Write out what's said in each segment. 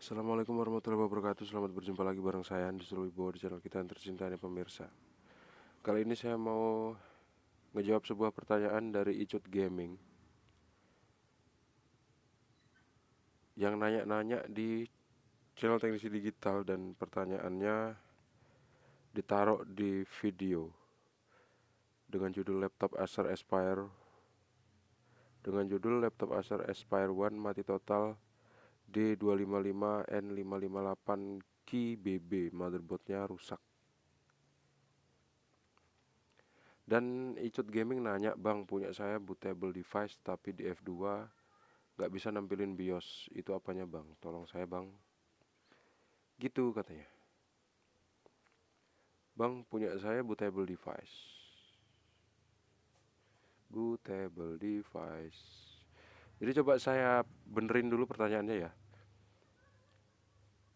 Assalamualaikum warahmatullahi wabarakatuh. Selamat berjumpa lagi bareng saya Andi Wibowo di channel kita yang tercinta nih pemirsa. Kali ini saya mau ngejawab sebuah pertanyaan dari Icut Gaming yang nanya-nanya di channel Teknisi Digital, dan pertanyaannya ditaruh di video dengan judul laptop Acer Aspire One mati total D255N558KBB, motherboardnya rusak. Dan Icut Gaming nanya, "Bang, punya saya bootable device tapi di F2 nggak bisa nampilin BIOS. Itu apanya, Bang? Tolong saya, Bang." Gitu katanya. "Bang, punya saya bootable device. Bootable device." Jadi coba saya benerin dulu pertanyaannya ya.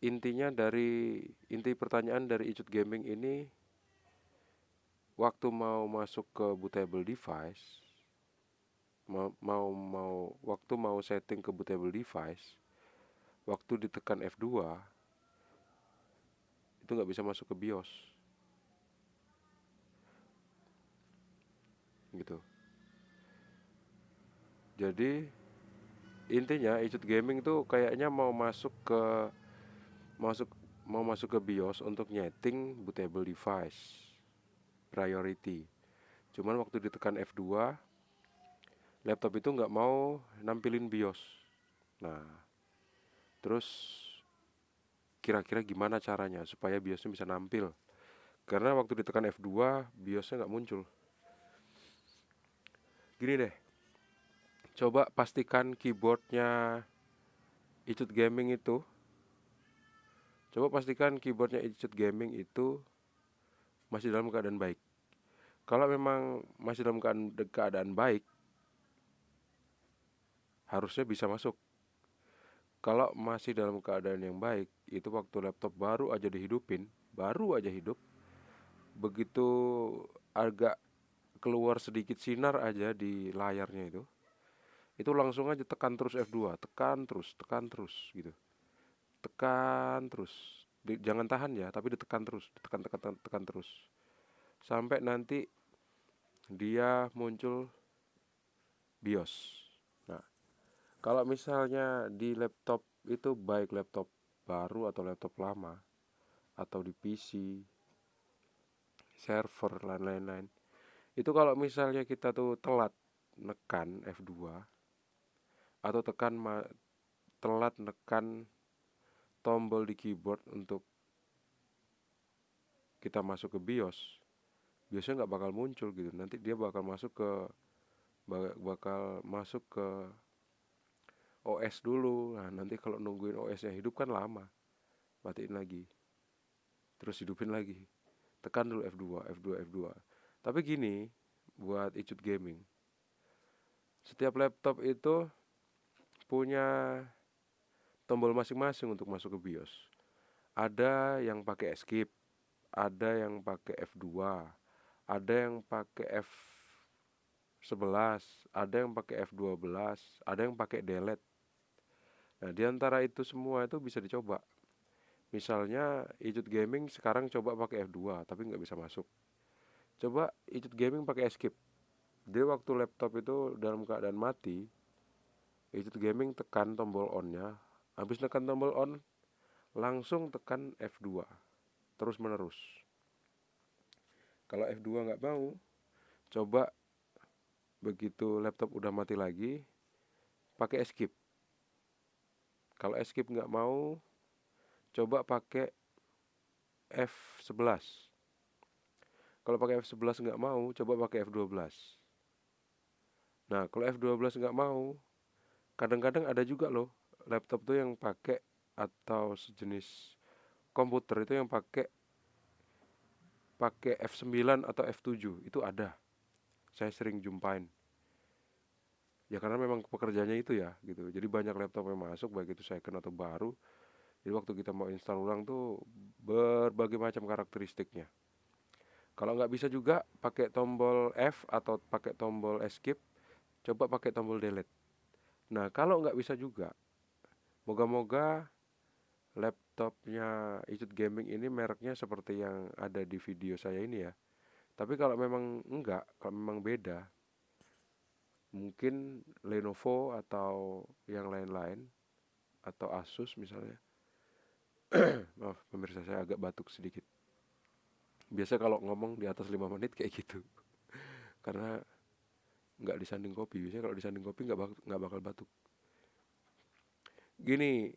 Inti pertanyaan dari Icut Gaming ini, waktu mau masuk ke bootable device, waktu mau setting ke bootable device, waktu ditekan F2 itu nggak bisa masuk ke BIOS gitu. Jadi intinya Icut Gaming tuh kayaknya masuk mau masuk ke BIOS untuk nyeting bootable device priority. Cuman waktu ditekan F2, laptop itu nggak mau nampilin BIOS. Nah, terus kira-kira gimana caranya supaya BIOSnya bisa nampil? Karena waktu ditekan F2, BIOSnya nggak muncul. Gini deh, coba pastikan keyboardnya Icut Gaming itu Coba pastikan keyboardnya Icut Gaming itu masih dalam keadaan baik. Kalau memang masih dalam keadaan baik, harusnya bisa masuk. Kalau masih dalam keadaan yang baik, itu waktu laptop baru aja dihidupin, baru aja hidup, begitu agak keluar sedikit sinar aja di layarnya itu langsung aja tekan terus F2, tekan terus gitu. Tekan terus. Jangan tahan ya, tapi ditekan terus, tekan terus. Sampai nanti dia muncul BIOS. Nah, kalau misalnya di laptop itu, baik laptop baru atau laptop lama, atau di PC, server, dan lain-lain, itu kalau misalnya kita tuh telat nekan F2 atau telat nekan tombol di keyboard untuk kita masuk ke BIOS, BIOSnya nggak bakal muncul gitu. Nanti dia bakal masuk ke OS dulu. Nah, nanti kalau nungguin OS-nya hidup kan lama. Matiin lagi, terus hidupin lagi. Tekan dulu F2, F2, F2. Tapi gini, buat Icut Gaming, setiap laptop itu punya tombol masing-masing untuk masuk ke BIOS. Ada yang pakai escape, ada yang pakai F2, ada yang pakai F11, ada yang pakai F12, ada yang pakai delete. Nah, di antara itu semua itu bisa dicoba. Misalnya Icut Gaming sekarang coba pakai F2 tapi nggak bisa masuk. Coba Icut Gaming pakai escape. Dia waktu laptop itu dalam keadaan mati, Icut Gaming tekan tombol on-nya. Habis tekan tombol on, langsung tekan F2 terus menerus. Kalau F2 nggak mau, coba begitu laptop udah mati lagi, pakai escape. Kalau escape nggak mau, coba pakai F11. Kalau pakai F11 nggak mau, coba pakai F12. Nah, kalau F12 nggak mau, kadang-kadang ada juga loh laptop tuh yang pakai, atau sejenis komputer itu yang pakai pakai F9 atau F7. Itu ada. Saya sering jumpain. Ya karena memang pekerjaannya itu ya gitu. Jadi banyak laptop yang masuk, baik itu second atau baru. Jadi waktu kita mau install ulang tuh berbagai macam karakteristiknya. Kalau nggak bisa juga pakai tombol F atau pakai tombol escape, coba pakai tombol delete. Nah, kalau nggak bisa juga, moga-moga laptopnya Icut Gaming ini mereknya seperti yang ada di video saya ini ya. Tapi kalau memang enggak, kalau memang beda, mungkin Lenovo atau yang lain-lain atau Asus misalnya. Maaf, pemirsa saya agak batuk sedikit. Biasa kalau ngomong di atas 5 menit kayak gitu. Karena nggak disanding kopi. Biasanya kalau disanding kopi nggak bakal batuk. Gini,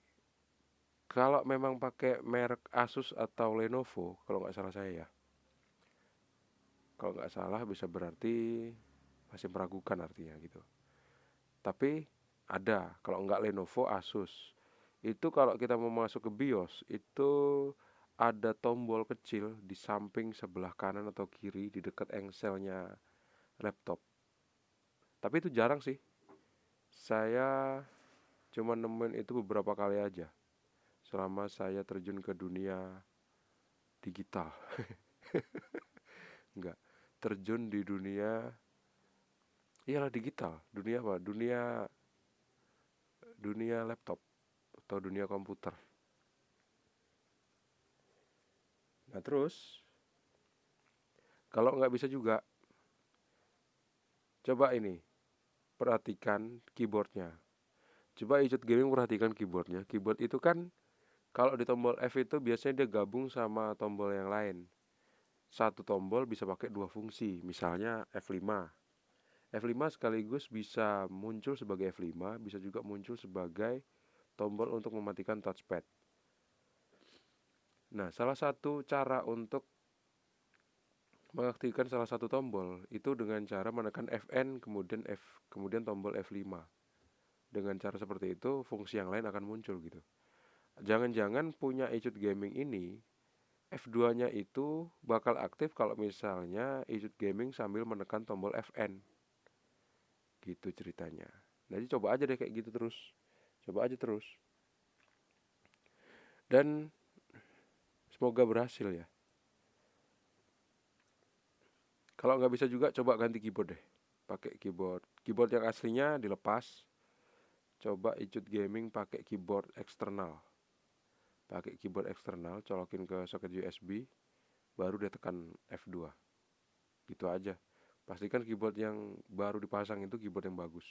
kalau memang pakai merek Asus atau Lenovo, kalau nggak salah saya ya, kalau nggak salah bisa berarti masih meragukan artinya gitu. Tapi ada, kalau nggak Lenovo, Asus. Itu kalau kita mau masuk ke BIOS, itu ada tombol kecil di samping sebelah kanan atau kiri di dekat engselnya laptop. Tapi itu jarang sih. Saya cuma nemuin itu beberapa kali aja selama saya terjun ke dunia digital. Enggak, terjun di dunia, iyalah digital. Dunia apa? Dunia laptop atau dunia komputer. Nah terus, kalau nggak bisa juga, coba ini, perhatikan keyboardnya. Coba Icut Gaming perhatikan keyboardnya. Keyboard itu kan kalau di tombol F itu biasanya dia gabung sama tombol yang lain. Satu tombol bisa pakai dua fungsi. Misalnya F5. F5 sekaligus bisa muncul sebagai F5, bisa juga muncul sebagai tombol untuk mematikan touchpad. Nah, salah satu cara untuk mengaktifkan salah satu tombol itu dengan cara menekan Fn kemudian tombol F5. Dengan cara seperti itu fungsi yang lain akan muncul gitu. Jangan-jangan punya Icut Gaming ini F2-nya itu bakal aktif kalau misalnya Icut Gaming sambil menekan tombol Fn. Gitu ceritanya. Jadi coba aja deh kayak gitu terus. Coba aja terus. Dan semoga berhasil ya. Kalau nggak bisa juga coba ganti keyboard deh. Pakai keyboard yang aslinya dilepas. Coba Icut Gaming pakai keyboard eksternal. Pakai keyboard eksternal, colokin ke soket USB, baru dia tekan F2. Gitu aja. Pastikan keyboard yang baru dipasang itu keyboard yang bagus.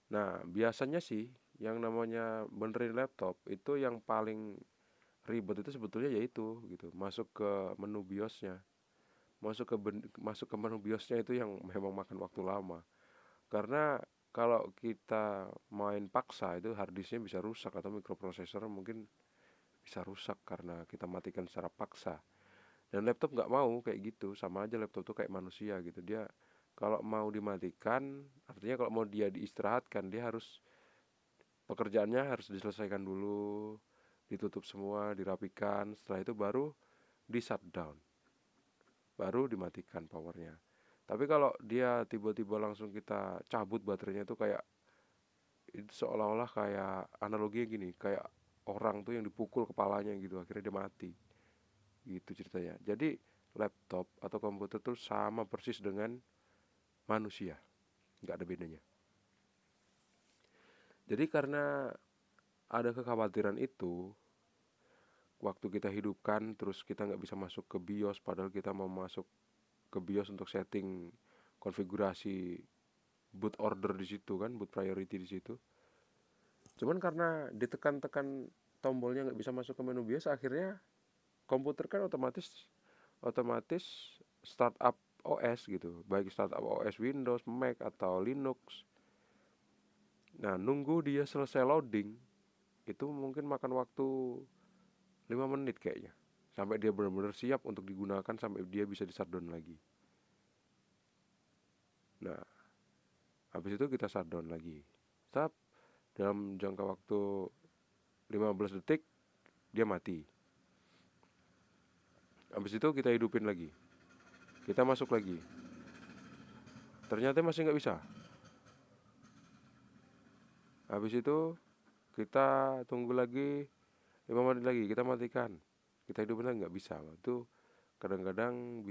Nah, biasanya sih yang namanya benerin laptop itu yang paling ribet itu sebetulnya yaitu gitu, masuk ke menu BIOS-nya. Masuk ke menu BIOS-nya itu yang memang makan waktu lama. Karena kalau kita main paksa itu hard disknya bisa rusak atau mikroprosesor mungkin bisa rusak karena kita matikan secara paksa. Dan laptop nggak mau kayak gitu, sama aja laptop tuh kayak manusia gitu. Dia kalau mau dimatikan, artinya kalau mau dia diistirahatkan, dia harus pekerjaannya harus diselesaikan dulu, ditutup semua, dirapikan. Setelah itu baru di shutdown, baru dimatikan powernya. Tapi kalau dia tiba-tiba langsung kita cabut baterainya itu kayak itu seolah-olah kayak analoginya gini, kayak orang tuh yang dipukul kepalanya gitu, akhirnya dia mati. Gitu ceritanya. Jadi laptop atau komputer tuh sama persis dengan manusia, nggak ada bedanya. Jadi karena ada kekhawatiran itu, waktu kita hidupkan terus kita nggak bisa masuk ke BIOS padahal kita mau masuk ke BIOS untuk setting konfigurasi boot order di situ kan, boot priority di situ. Cuman karena ditekan-tekan tombolnya nggak bisa masuk ke menu BIOS, akhirnya komputer kan otomatis otomatis startup OS gitu, baik startup OS Windows, Mac atau Linux. Nah, nunggu dia selesai loading itu mungkin makan waktu 5 menit kayaknya. Sampai dia benar-benar siap untuk digunakan sampai dia bisa di shutdown lagi. Nah, habis itu kita shutdown lagi. Stop. Dalam jangka waktu 15 detik dia mati. Habis itu kita hidupin lagi. Kita masuk lagi. Ternyata masih nggak bisa. Habis itu kita tunggu lagi 5 menit lagi, kita matikan. Kita hidupin lagi nggak bisa. Itu kadang-kadang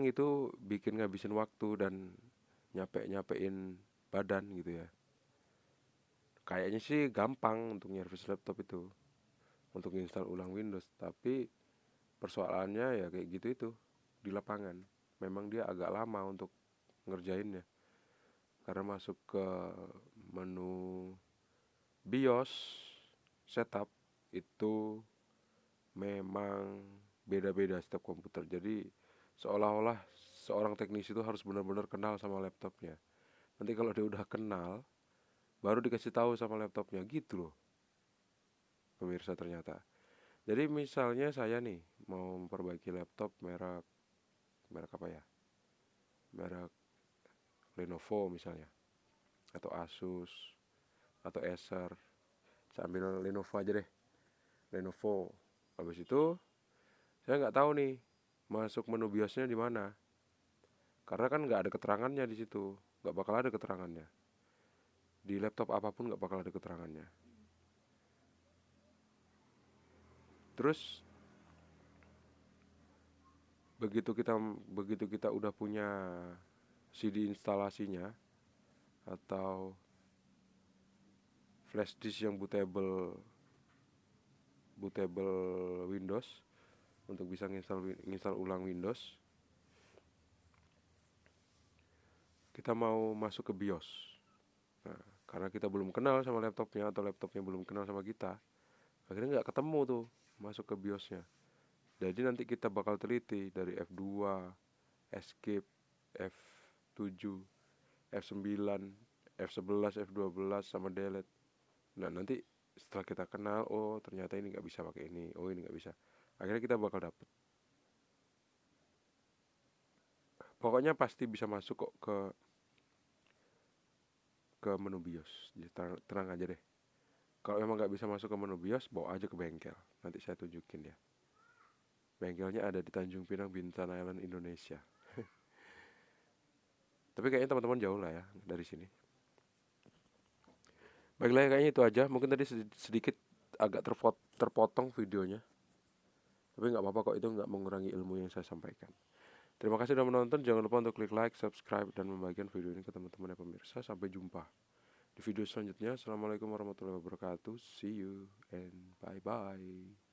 itu bikin ngabisin waktu dan nyapein badan gitu ya. kayaknya sih gampang untuk nyervis laptop itu, untuk install ulang Windows. Tapi persoalannya ya kayak gitu itu, di lapangan memang dia agak lama untuk ngerjainnya, karena masuk ke menu BIOS setup itu memang beda-beda setiap komputer. Jadi seolah-olah seorang teknisi itu harus benar-benar kenal sama laptopnya. Nanti kalau dia udah kenal, baru dikasih tahu sama laptopnya gitu loh, pemirsa ternyata. Jadi misalnya saya nih mau memperbaiki laptop merek merek apa ya? Merek Lenovo misalnya, atau Asus, atau Acer. Saya ambil Lenovo aja deh, Lenovo. Habis itu saya nggak tahu nih masuk menu BIOSnya di mana, karena kan nggak ada keterangannya di situ, nggak bakal ada keterangannya. Di laptop apapun nggak bakal ada keterangannya. Terus begitu kita udah punya CD instalasinya atau flash disk yang bootable bootable Windows untuk bisa nginstal ulang Windows, kita mau masuk ke BIOS. Nah, karena kita belum kenal sama laptopnya atau laptopnya belum kenal sama kita, akhirnya nggak ketemu tuh masuk ke BIOSnya. Jadi nanti kita bakal teliti dari F2, escape, F7, F9, F11, F12 sama delete. Nah, nanti setelah kita kenal, oh ternyata ini nggak bisa pakai ini, oh ini nggak bisa. Akhirnya kita bakal dapet. Pokoknya pasti bisa masuk kok ke menu BIOS. Jadi tenang aja deh. Kalau emang nggak bisa masuk ke menu BIOS, bawa aja ke bengkel. Nanti saya tunjukin ya. Bengkelnya ada di Tanjung Pinang, Bintan Island, Indonesia. Tapi kayaknya teman-teman jauh lah ya dari sini. Baiklah, kayaknya itu aja. Mungkin tadi sedikit agak terpotong videonya. Tapi nggak apa-apa kok, itu nggak mengurangi ilmu yang saya sampaikan. Terima kasih sudah menonton. Jangan lupa untuk klik like, subscribe, dan membagikan video ini ke teman-teman ya pemirsa. Sampai jumpa di video selanjutnya. Assalamualaikum warahmatullahi wabarakatuh. See you and bye-bye.